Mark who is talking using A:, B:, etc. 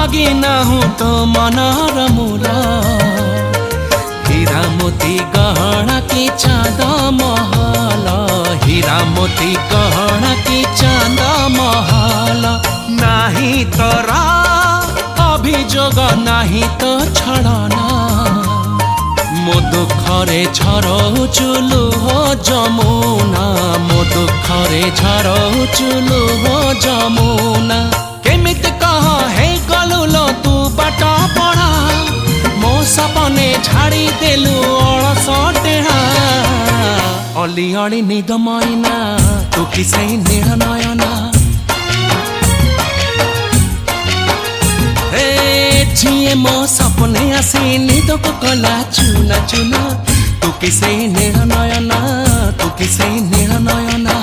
A: मागी नाहु तो मनर मूल हीरा मोती गहना की चांद महल हीरा मोती गहना की चांद महल नाही तोरा अभियोग नाही तो छड़ना मो दुखरे झरउछु लुह जमुना मो दुखरे झरउछु लुह जमुना केमिति कह हे गलु लो तू बाट पड़ा मो सपने झाड़ी देलु अलस टेढ़ा अली अली निद मैना तू किसे नील नयना जिए मो सपने आसी निद को कला चुना चुना तू किसे नील नयना तू किसे नील नयना।